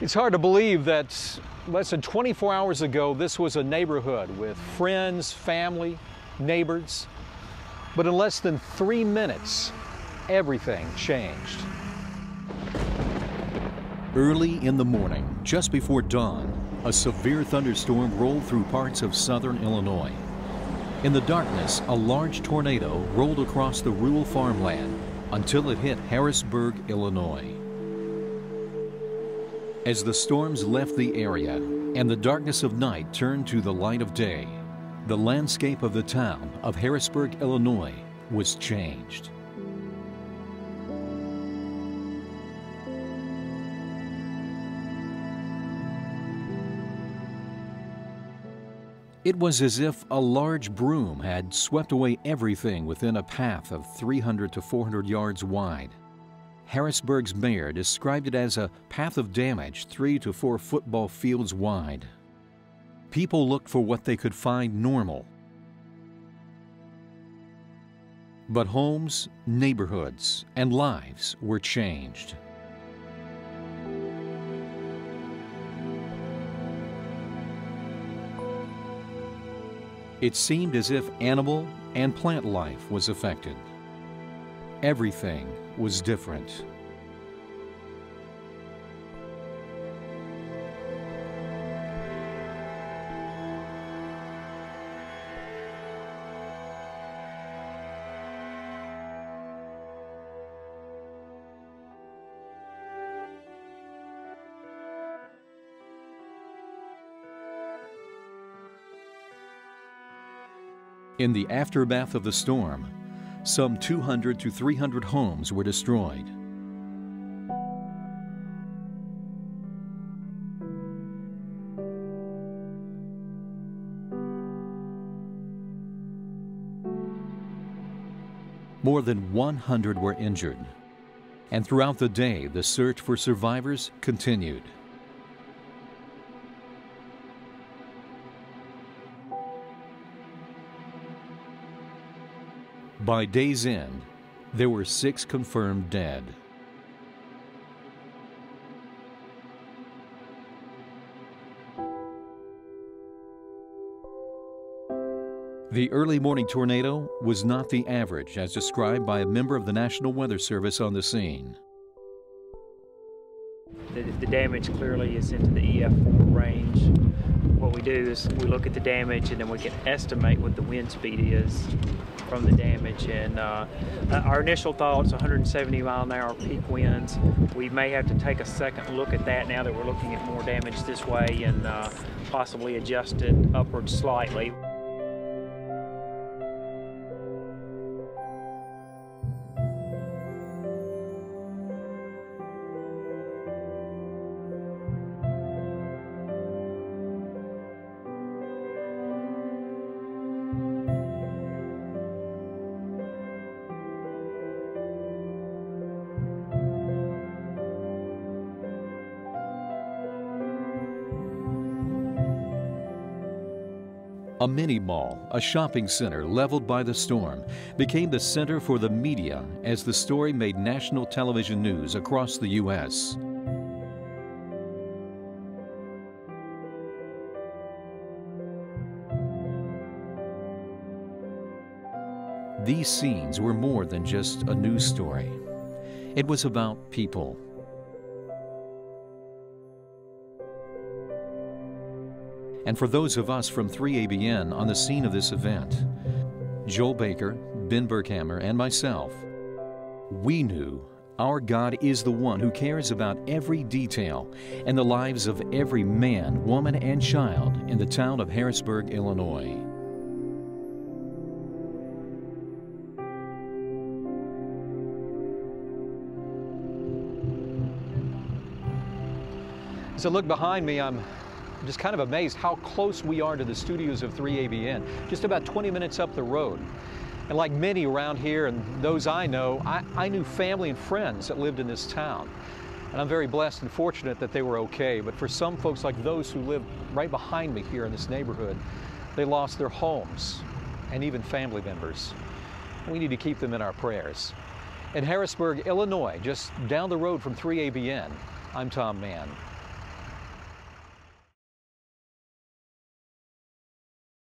It's hard to believe that less than 24 hours ago, this was a neighborhood with friends, family, neighbors. But in less than 3 minutes, everything changed. Early in the morning, just before dawn, a severe thunderstorm rolled through parts of southern Illinois. In the darkness, a large tornado rolled across the rural farmland until it hit Harrisburg, Illinois. As the storms left the area and the darkness of night turned to the light of day, the landscape of the town of Harrisburg, Illinois was changed. It was as if a large broom had swept away everything within a path of 300 to 400 yards wide. Harrisburg's mayor described it as a path of damage 3 to 4 football fields wide. People looked for what they could find normal. But homes, neighborhoods, and lives were changed. It seemed as if animal and plant life was affected. Everything was different. In the aftermath of the storm, some 200 to 300 homes were destroyed. More than 100 were injured, and throughout the day, the search for survivors continued. By day's end, there were 6 confirmed dead. The early morning tornado was not the average, as described by a member of the National Weather Service on the scene. The damage clearly is into the EF4 range. What we do is we look at the damage and then we can estimate what the wind speed is from the damage. And our initial thoughts, 170-mile-an-hour peak winds. We may have to take a second look at that now that we're looking at more damage this way and possibly adjust it upwards slightly. A mini mall, a shopping center leveled by the storm, became the center for the media as the story made national television news across the U.S. These scenes were more than just a news story. It was about people. And for those of us from 3ABN on the scene of this event, Joel Baker, Ben Berkhammer, and myself, we knew our God is the one who cares about every detail and the lives of every man, woman, and child in the town of Harrisburg, Illinois. As I look behind me, I'm just kind of amazed how close we are to the studios of 3ABN, just about 20 minutes up the road. And like many around here and those I know, I knew family and friends that lived in this town. And I'm very blessed and fortunate that they were okay. But for some folks like those who live right behind me here in this neighborhood, they lost their homes and even family members. We need to keep them in our prayers. In Harrisburg, Illinois, just down the road from 3ABN, I'm Tom Mann.